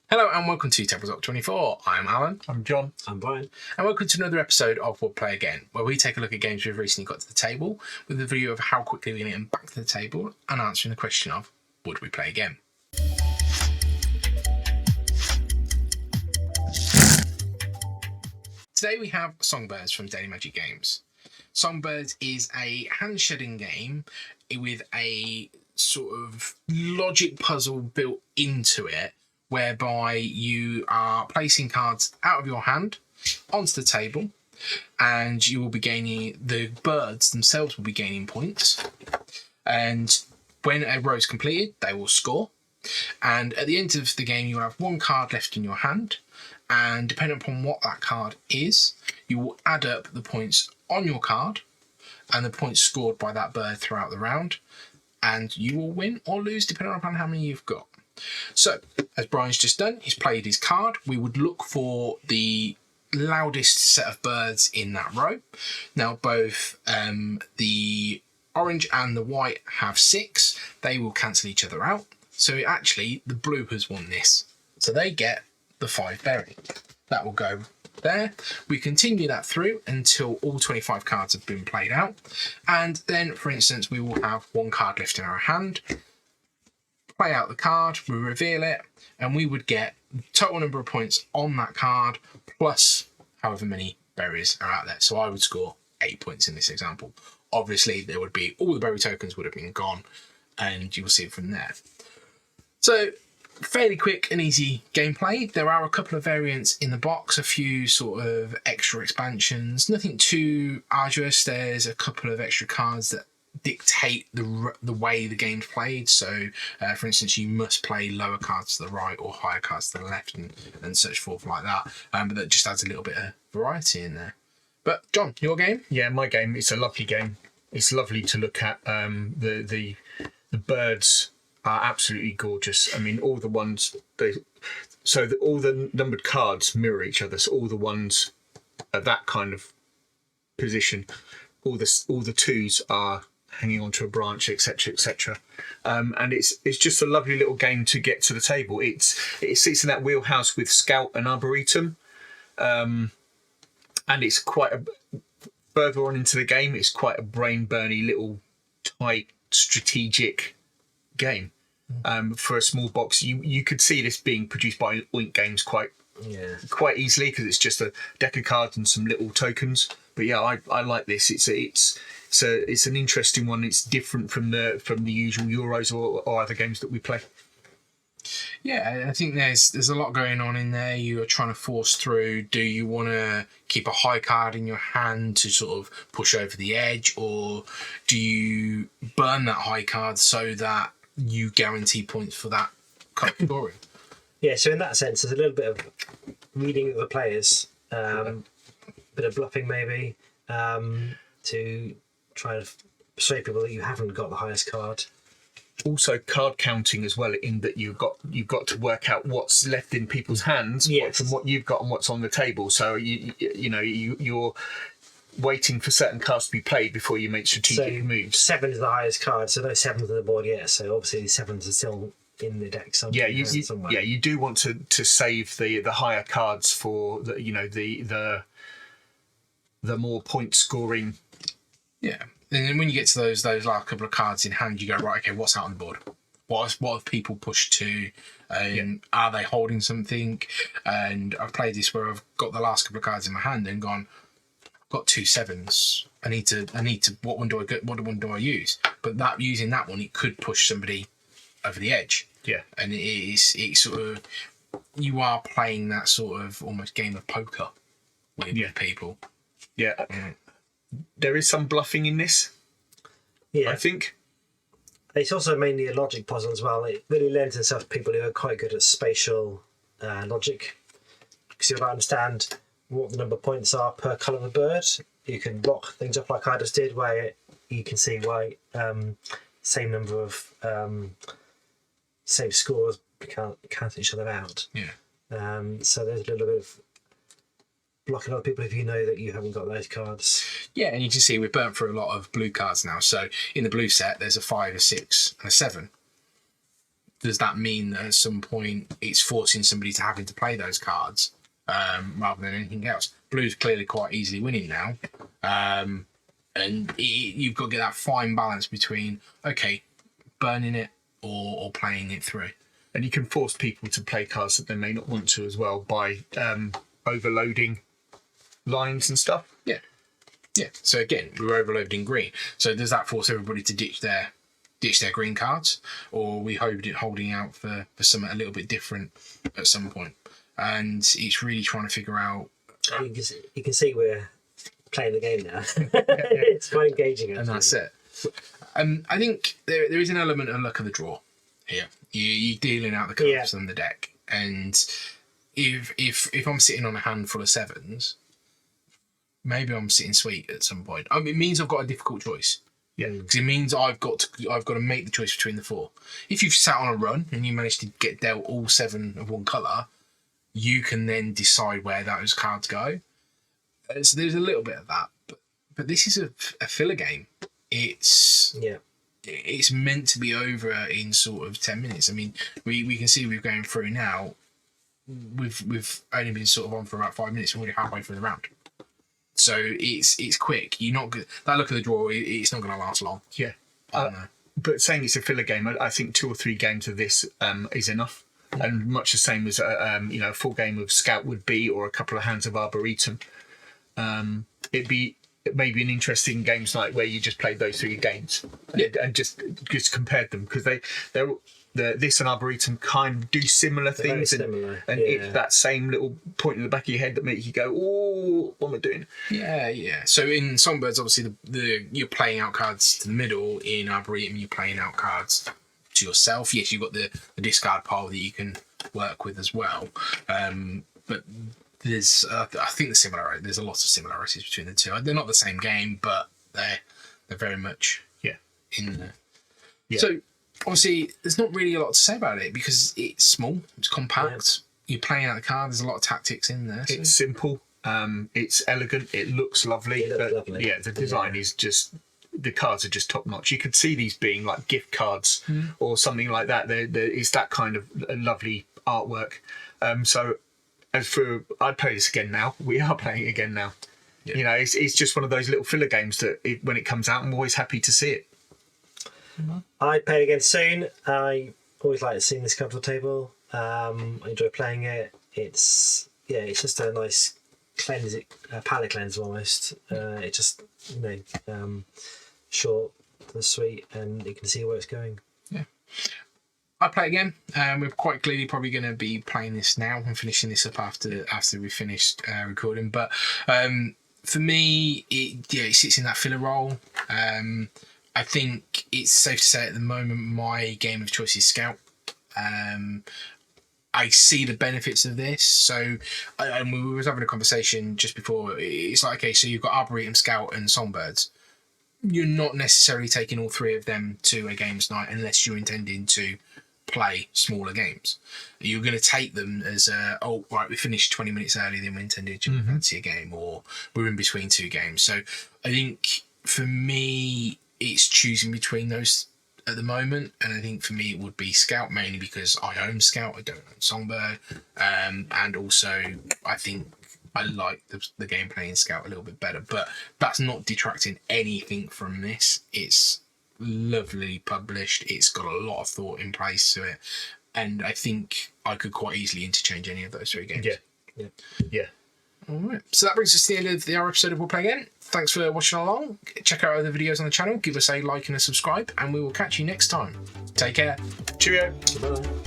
Hello and welcome to Tabletop 24. I'm Alan. I'm John. I'm Brian. And welcome to another episode of We'll Play Again, where we take a look at games we've recently got to the table with a view of how quickly we can get them back to the table and answering the question of, would we play again? Today we have Songbirds from Daily Magic Games. Songbirds is a hand-shedding game with a sort of logic puzzle built into it, whereby you are placing cards out of your hand onto the table, and you will be gaining, the birds themselves will be gaining points. And when a row is completed, they will score. And at the end of the game, you will have one card left in your hand. And depending upon what that card is, you will add up the points on your card and the points scored by that bird throughout the round. And you will win or lose depending upon how many you've got. So, as Brian's just done, he's played his card. We would look for the loudest set of birds in that row. Now, both the orange and the white have 6. They will cancel each other out. So, actually, the blue has won this. So, they get the 5 berry. That will go there. We continue that through until all 25 cards have been played out. And then, for instance, we will have one card left in our hand. Play out the card, we reveal it, and we would get the total number of points on that card plus however many berries are out there. So I would score 8 points in this example. Obviously, there would be all the berry tokens would have been gone, and you'll see it from there. So fairly quick and easy gameplay. There are a couple of variants in the box, a few sort of extra expansions, nothing too arduous. There's a couple of extra cards that dictate the way the game's played. So, for instance, you must play lower cards to the right or higher cards to the left and such forth like that. But that just adds a little bit of variety in there. But, John, your game? Yeah, my game. It's a lovely game. It's lovely to look at. The birds are absolutely gorgeous. I mean, all the ones... all the numbered cards mirror each other. So all the ones at that kind of position, all the 2s are hanging onto a branch, etc., etc. And it's just a lovely little game to get to the table. It sits in that wheelhouse with Scout and Arboretum, and it's quite further on into the game. It's quite a brain-burny little tight strategic game. For a small box, you could see this being produced by Oink Games quite easily because it's just a deck of cards and some little tokens. But yeah, I like this. It's an interesting one. It's different from the usual Euros or other games that we play. Yeah, I think there's a lot going on in there. You are trying to force through. Do you want to keep a high card in your hand to sort of push over the edge, or do you burn that high card so that you guarantee points for that category? Yeah, so in that sense, there's a little bit of reading of the players, bit of bluffing maybe, to try to persuade people that you haven't got the highest card. Also, card counting as well, in that you've got to work out what's left in people's hands from what you've got and what's on the table. So you're waiting for certain cards to be played before you make strategic moves. 7 is the highest card, so no 7s on the board yet. So obviously the 7s are still in the deck somewhere. Yeah, you do want to save the higher cards for the more point scoring. Yeah, and then when you get to those last couple of cards in hand, you go, right, okay, what's out on the board? What have people pushed to? Are they holding something? And I've played this where I've got the last couple of cards in my hand and gone, I've got 2 7s. I need to. What one do I get? What one do I use? But using that one, it could push somebody over the edge. Yeah, and it's sort of, you are playing that sort of almost game of poker with people. Yeah. There is some bluffing in this. Yeah, I think it's also mainly a logic puzzle as well. It really lends itself to people who are quite good at spatial logic, because you've got to understand what the number of points are per colour of the bird. You can block things up like I just did, where you can see why same number of same scores cancel each other out. Yeah. So there's a little bit of blocking other people if you know that you haven't got those cards. Yeah, and you can see we've burnt through a lot of blue cards now. So in the blue set, there's a 5, a 6, and a 7. does that mean that at some point it's forcing somebody to having to play those cards rather than anything else? Blue's clearly quite easily winning now, and you've got to get that fine balance between burning it or playing it through. And you can force people to play cards that they may not want to as well by overloading lines and stuff. Yeah. So again, we were overloading green. So does that force everybody to ditch their green cards, or are we holding out for something a little bit different at some point? And it's really trying to figure out. You can see we're playing the game now. It's quite engaging, actually. And that's it. I think there is an element of luck of the draw here. You're dealing out the cards on the deck, and if I'm sitting on a handful of sevens, maybe I'm sitting sweet at some point. I mean, it means I've got a difficult choice. Yeah, because it means I've got to make the choice between the four. If you've sat on a run and you manage to get dealt all 7 of one colour, you can then decide where those cards go. So there's a little bit of that, but this is a filler game. It's meant to be over in sort of 10 minutes. I mean, we can see we're going through now. We've only been sort of on for about 5 minutes. We're already halfway through the round. So it's quick. You're not good. That look at the draw. It's not going to last long. Yeah. But saying it's a filler game, I think 2 or 3 games of this is enough, and much the same as a full game of Scout would be, or a couple of hands of Arboretum. It may be an interesting games night where you just played those 3 games and just compared them, because this and Arboretum kind of do similar things, similar. And it's that same little point in the back of your head that makes you go, "Oh, what am I doing?" Yeah. So in Songbirds, obviously, you're playing out cards to the middle. In Arboretum, you're playing out cards to yourself. Yes, you've got the discard pile that you can work with as well. But there's, I think there's a lot of similarities between the two. They're not the same game, but they're very much in there. Yeah. So obviously, there's not really a lot to say about it because it's small, it's compact. Yeah. You're playing out the card. There's a lot of tactics in there. It's simple. It's elegant. It looks lovely. Lovely. Yeah, the design is just. The cards are just top notch. You could see these being like gift cards or something like that. There is that kind of lovely artwork. So as for, I'd play this again now. We are playing it again now. Yeah. You know, it's just one of those little filler games that when it comes out, I'm always happy to see it. I'd play it again soon. I always like seeing this cover table. I enjoy playing it. It's just a nice palate cleanser almost. It just short and sweet, and you can see where it's going. Yeah, I play again. We're quite clearly probably going to be playing this now and finishing this up after we finished recording. But for me, it sits in that filler role. I think it's safe to say at the moment my game of choice is Scout. I see the benefits of this. So, and we was having a conversation just before. It's like, okay, so you've got Arboretum, Scout, and Songbirds. You're not necessarily taking all 3 of them to a games night unless you're intending to play smaller games. You're going to take them as we finished 20 minutes earlier than we intended to fancy a game, or we're in between 2 games. So I think for me, it's choosing between those at the moment, and I think for me it would be Scout, mainly because I own Scout, I don't own Songbird, and also I think I like the gameplay in Scout a little bit better, but that's not detracting anything from this. It's lovely published, it's got a lot of thought in place to it, and I think I could quite easily interchange any of those 3 games. Yeah. All right, so that brings us to the end of our episode of We'll Play Again. Thanks for watching along. Check out other videos on the channel, give us a like and a subscribe, and we will catch you next time. Take care. Cheerio. Goodbye.